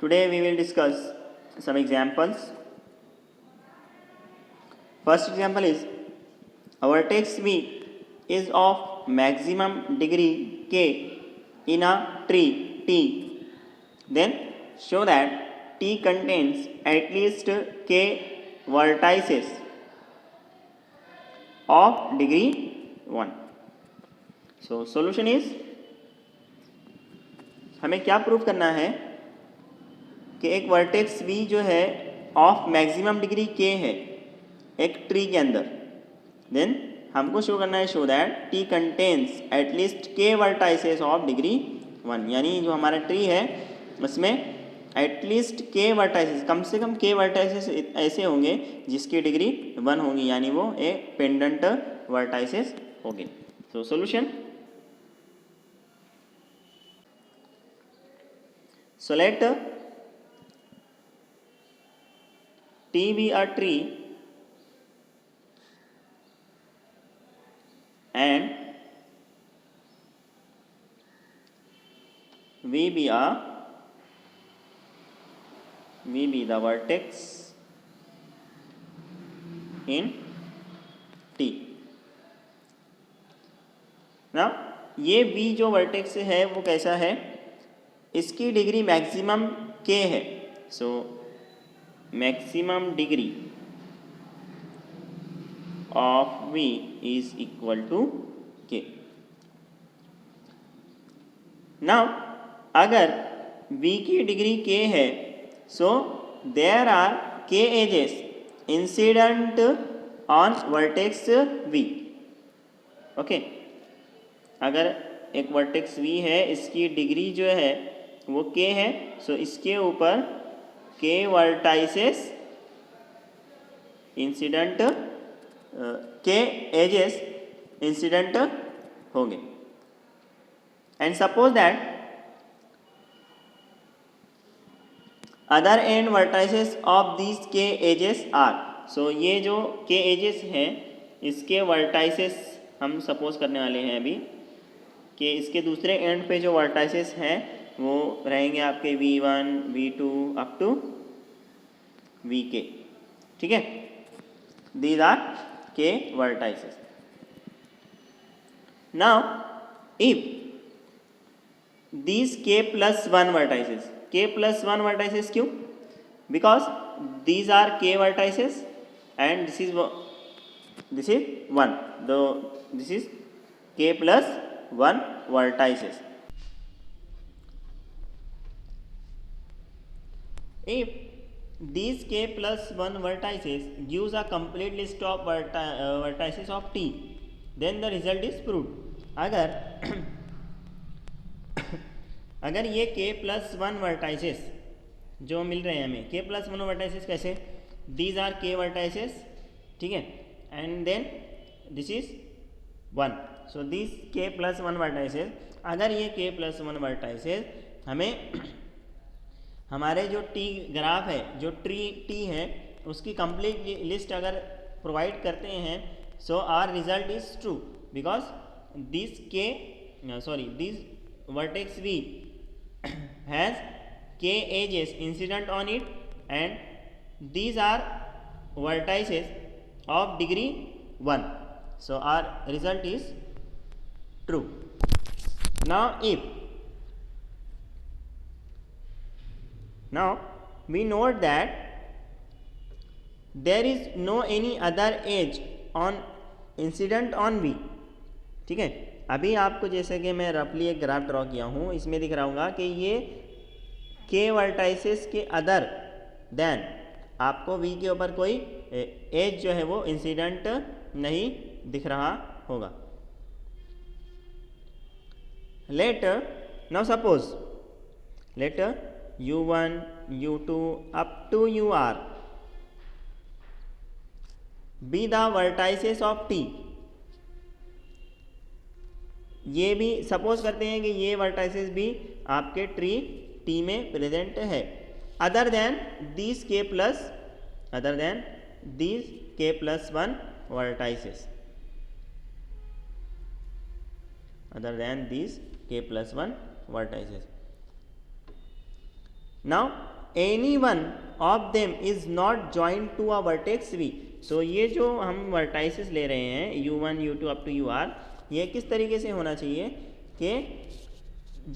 Today we will discuss some examples. First example is a vertex V is of maximum degree k in a tree T. Then show that T contains at least k vertices of degree 1. So solution is, हमें क्या prove करना है कि एक vertex V जो है of maximum degree k है एक ट्री के अंदर. देन हमको शो करना है show that T contains at least k vertices of degree 1. यानी जो हमारा ट्री है उसमें एटलीस्ट k वर्टाइसेस, कम से कम k वर्टाइसेस ऐसे होंगे जिसकी डिग्री 1 होगी, यानी वो ए पेंडेंट वर्टाइसेस होंगे. तो solution, so let T be a tree and V be the vertex in T. Now ये V जो वर्टेक्स है वो कैसा है, इसकी डिग्री मैक्सिमम k है. So maximum degree of V is equal to k. Now अगर V की डिग्री k है, so there are k edges incident on vertex V. Okay, अगर एक वर्टेक्स V है, इसकी डिग्री जो है वो k है, सो इसके ऊपर k vertices incident, k edges incident होंगे. And suppose that other end vertices of these k edges are. So ये जो k एजेस हैं इसके वर्टाइसेस हम सपोज करने वाले हैं अभी कि इसके दूसरे एंड पे जो वर्टाइसेस हैं वो रहेंगे आपके V1, V2 up to Vk. ठीक है, these are k vertices. Now if these k plus 1 vertices, k plus 1 vertices क्यों? Because these are k vertices and this is 1, though this is k plus 1 vertices. If these k plus 1 vertices gives a complete list of vertices of T, then the result is proved. अगर ये k plus 1 vertices जो मिल रहे हैं हमें, k plus 1 vertices कैसे, these are k vertices, ठीक है, and then this is 1. So this k plus 1 vertices, अगर ये k प्लस 1 वर्टाइसेस हमें हमारे जो T ग्राफ है, जो ट्री T है, उसकी कंप्लीट लिस्ट अगर प्रोवाइड करते हैं, so our result is true because this this vertex V has k edges incident on it and these are vertices of degree 1. So our result is true. Now we note that there is no any other edge on incident on V. ठीक है, अभी आपको जैसे कि मैं रफली एक graph draw किया हूँ, इसमें दिख रहा होगा कि ये k वर्टाइसेस के अदर देन आपको V के ऊपर कोई एज जो है वो इंसिडेंट नहीं दिख रहा होगा. Later now suppose later U1, U2 up to UR be the vertices of T. ये भी सपोज करते हैं कि ये वर्टाइसेस भी आपके ट्री T में प्रेजेंट है other than these k plus 1 vertices. Other than these k plus 1 vertices. Now any one of them is not joint to a vertex V. So ये जो हम वर्टाइसिस ले रहे हैं u1 u2 up to ur, ये किस तरीके से होना चाहिए कि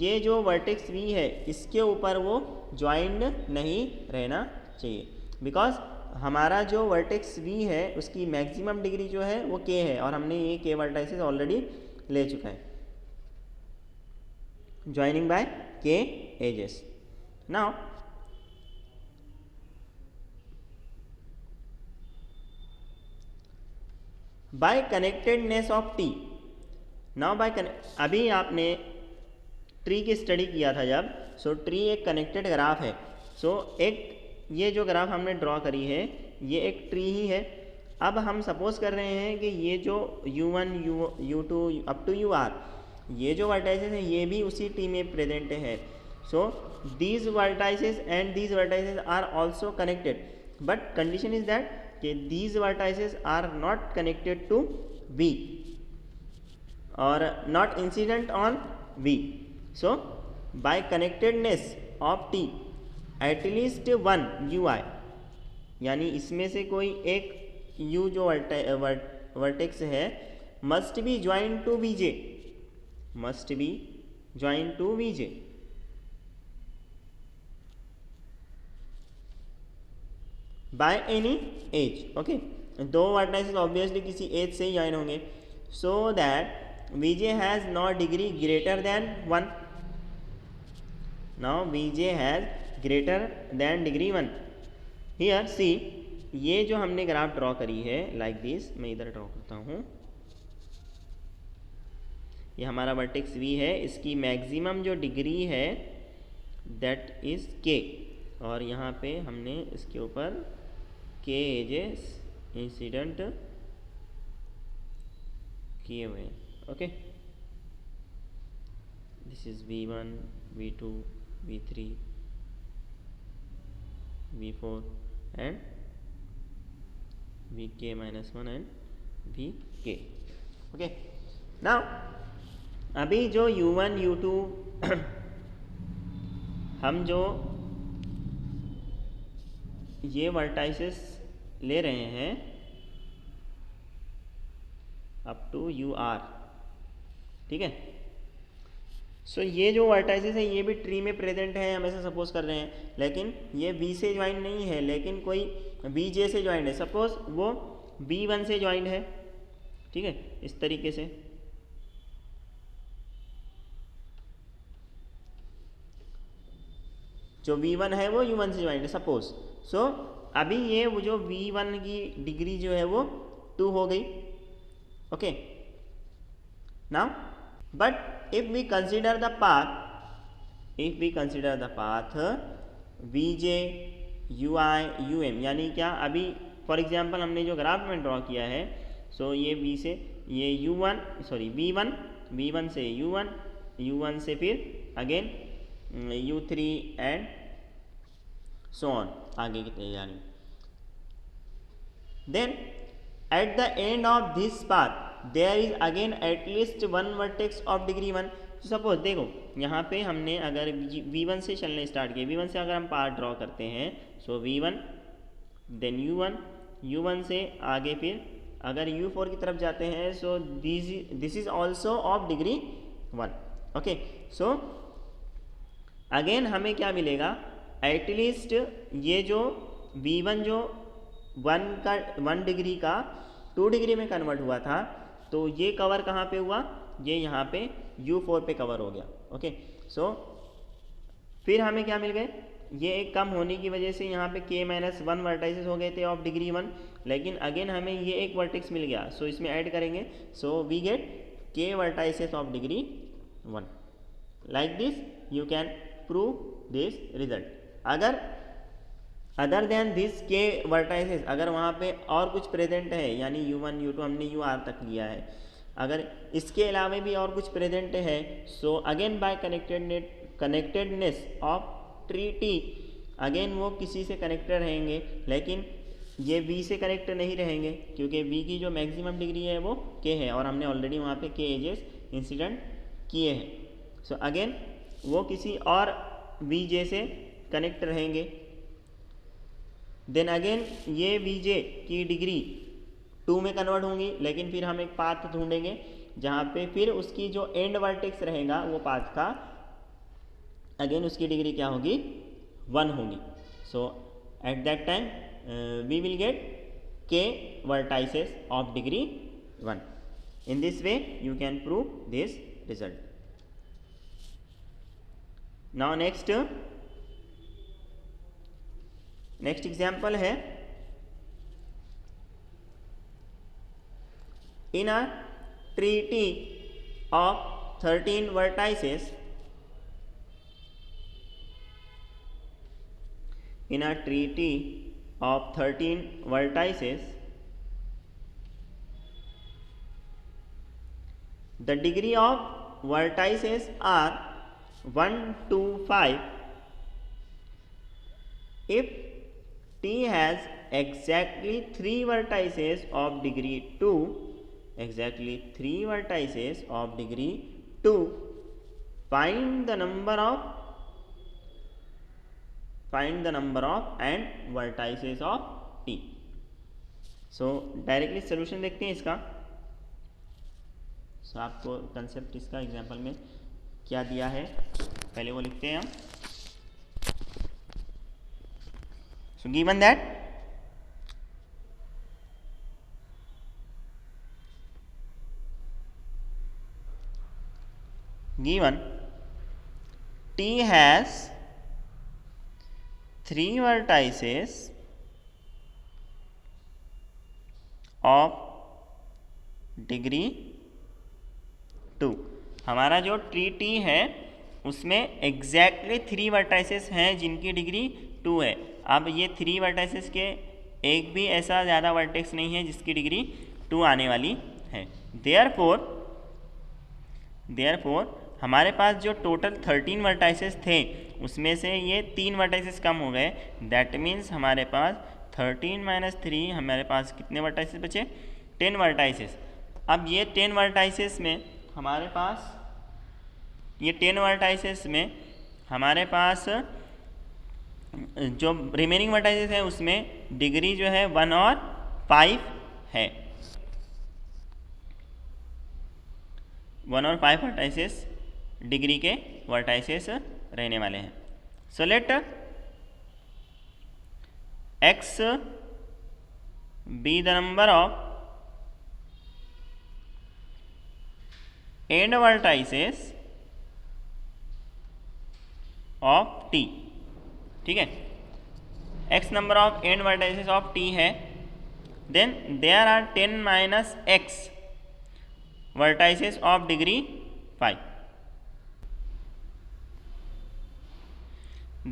ये जो वर्टेक्स v है इसके ऊपर वो ज्वाइंट नहीं रहना चाहिए, बिकॉज हमारा जो वर्टेक्स v है उसकी मैक्सिमम डिग्री जो है वो k है और हमने ये k वर्टाइसिस ऑलरेडी ले चुका है, joining by k edges. Now by connectedness of T, now by अभी आपने ट्री की स्टडी किया था जब, सो ट्री एक कनेक्टेड ग्राफ है। सो एक ये जो ग्राफ हमने ड्रॉ करी है ये एक ट्री ही है। अब हम सपोज कर रहे हैं कि ये जो u1 u2 up to ur, ये जो वर्टाइसेस है ये भी उसी ट्री में प्रेजेंट है। So these vertices and these vertices are also connected, but condition is that कि these vertices are not connected to V or not incident on V. So by connectedness of T at least one UI, यानी इसमें से कोई एक U जो vertex है must be joined to Vj, must be joined to Vj। By any edge, okay, दो vertices obviously किसी edge से ही ज्वाइन होंगे, so that Vj has not degree greater than 1। Now Vj has greater than degree 1। Here see, ये जो हमने graph draw करी है लाइक दिस, मैं इधर ड्रॉ करता हूँ, ये हमारा वर्टेक्स V है, इसकी मैक्सिमम जो डिग्री है दैट इज k, और यहाँ पे हमने इसके ऊपर k एजेस इंसिडेंट किए हुए हैं। Okay, this is v1 v2 v3 v4 and vk minus 1 and vk। Okay, now अभी जो u1 u2 हम जो ये वर्टाइसेस ले रहे हैं अप टू ur, ठीक है। सो ये जो वर्टाइसेस है ये भी ट्री में प्रेजेंट है, हम ऐसे सपोज कर रहे हैं, लेकिन ये v से ज्वाइन नहीं है, लेकिन कोई vj से ज्वाइन है। सपोज वो v1 से ज्वाइन है, ठीक है, इस तरीके से। जो v1 है वो u1 से ज्वाइन है सपोज। सो अभी ये वो जो v1 की डिग्री जो है वो 2 हो गई। Okay, now but if we consider the path, if we consider the path vj ui um, यानी क्या, अभी फॉर एग्जांपल हमने जो ग्राफ में ड्रॉ किया है, सो ये v से ये v1 से u1 से फिर again u3 and so on, आगे की तैयारी। Then at the end of this path there is again at least one vertex of degree 1। Suppose देखो यहाँ पे हमने अगर v1 से चलने स्टार्ट किया, v1 से अगर हम पाथ ड्रॉ करते हैं, सो v1 देन u1 से आगे फिर अगर u4 की तरफ जाते हैं, so this is also of degree 1। Okay, so again हमें क्या मिलेगा, एटलीस्ट ये जो v1 जो 1 डिग्री का 2 डिग्री में कन्वर्ट हुआ था, तो ये कवर कहाँ पे हुआ, ये यहाँ पे u4 पे कवर हो गया। ओके, सो फिर हमें क्या मिल गए, ये एक कम होने की वजह से यहाँ पे k-1 वर्टाइसेस हो गए थे ऑफ डिग्री 1, लेकिन अगेन हमें ये एक वर्टेक्स मिल गया, सो इसमें ऐड करेंगे, so we get k vertices of degree 1। Like this you can prove this result. अगर other than this K vertices, अगर वहाँ पे और कुछ प्रेजेंट है, यानी u1 u2 हमने ur तक लिया है, अगर इसके अलावा भी और कुछ प्रेजेंट है, so again by connectedness of tree T, again वो किसी से कनेक्टेड रहेंगे, लेकिन ये v से कनेक्ट नहीं रहेंगे क्योंकि v की जो मैक्सिमम डिग्री है वो k है और हमने ऑलरेडी वहाँ पे k एजेस इंसिडेंट किए हैं। सो अगेन वो किसी और vj से कनेक्ट रहेंगे, देन अगेन ये वीजे की डिग्री 2 में कन्वर्ट होंगी, लेकिन फिर हम एक पाथ ढूंढेंगे जहाँ पे फिर उसकी जो एंड वर्टेक्स रहेगा वो पाथ का अगेन उसकी डिग्री क्या होगी, 1 होगी. So at that time we will get k vertices of degree 1. In this way you can prove this result. Now next example है, in a treaty of 13 vertices, in a treaty of 13 vertices, the degree of vertices are 1 to 5 if T has exactly 3 vertices of degree 2, exactly 3 vertices of degree 2, find the number of and vertices of T. So directly solution देखते हैं इसका. सो आपको concept इसका example में क्या दिया है पहले वो लिखते हैं हम. So given that given T has 3 vertices of degree 2. हमारा जो ट्री टी है उसमें एग्जैक्टली 3 वर्टाइसेस हैं जिनकी डिग्री 2 है. अब ये 3 वर्टाइसेस के एक भी ऐसा ज़्यादा वर्टेक्स नहीं है जिसकी डिग्री 2 आने वाली है. देयरफॉर हमारे पास जो टोटल 13 वर्टाइसेस थे उसमें से ये 3 वर्टाइसेस कम हो गए. दैट मीन्स हमारे पास 13 माइनस 3 हमारे पास कितने वर्टाइसेस बचे, 10 वर्टाइसेस. अब ये 10 वर्टाइसेस में हमारे पास जो रिमेनिंग वर्टाइसेस हैं उसमें डिग्री जो है 1 और 5 है. 1 और 5 वर्टाइसेस डिग्री के वर्टाइसेस रहने वाले हैं. So let x be the number of end vertices of t. ठीक है, x number of end vertices of t है. Then there are 10 minus x vertices of degree 5.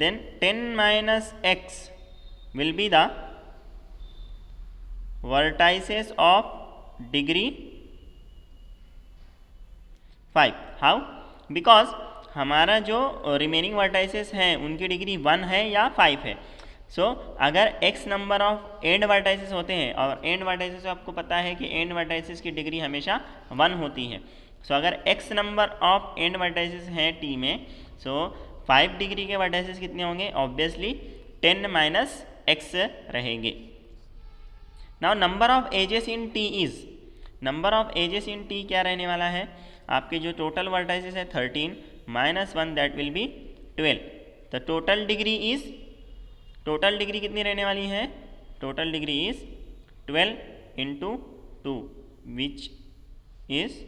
Then 10 minus x will be the vertices of degree 5. How? Because हमारा जो remaining vertices हैं उनकी degree 1 है या 5 है. सो अगर x number of end vertices होते हैं, और एंड वर्टाइसेस आपको पता है कि एंड वर्टाइसेस की डिग्री हमेशा 1 होती है. सो अगर x number of end vertices हैं t में, सो 5 डिग्री के वर्टाइसेस कितने होंगे, ऑब्वियसली 10 माइनस x रहेंगे. Now number of edges in t is, number of edges in t क्या रहने वाला है, आपके जो टोटल वर्टाइसेस है 13 minus 1 that will be 12. The total degree is, total degree कितनी रहने वाली है, total degree is 12 into 2 which is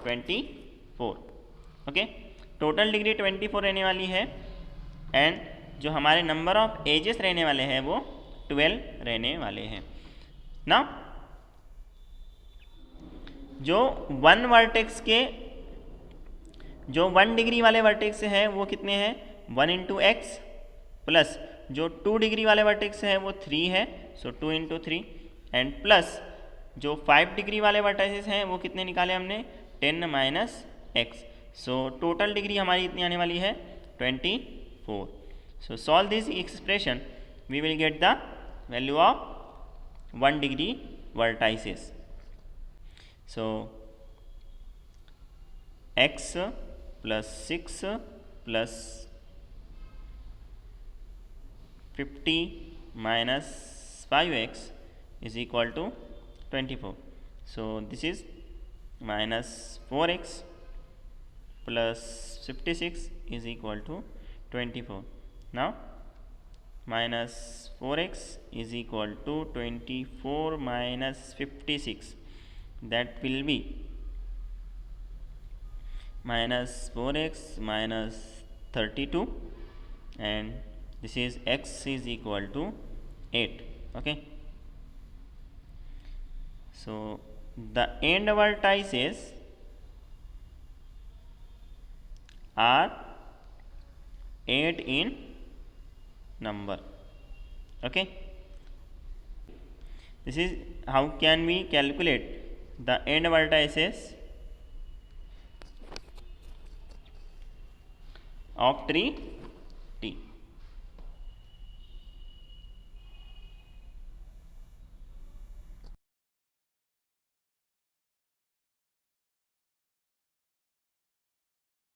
24. Okay, total degree 24 रहने वाली है एंड जो हमारे नंबर ऑफ एजेस रहने वाले हैं वो 12 रहने वाले हैं. ना जो 1 वर्टेक्स के, जो 1 डिग्री वाले वर्टेक्स हैं वो कितने हैं, 1 इंटू एक्स, प्लस जो 2 डिग्री वाले वर्टेक्स हैं वो 3 है, सो 2 इंटू 3, एंड प्लस जो 5 डिग्री वाले वर्टाइसेस हैं वो कितने निकाले हमने, 10 minus x. So total degree हमारी इतनी आने वाली है 24. So solve this expression, we will get the value of 1 degree vertices. So x plus 6 plus 50 minus 5x is equal to 24. So this is minus 4x plus 56 is equal to 24. Now minus 4x is equal to 24 minus 56, that will be minus 4x minus 32, and this is x is equal to 8. Okay, so the end vertices are 8 in number. Okay, this is how can we calculate the end vertices of tree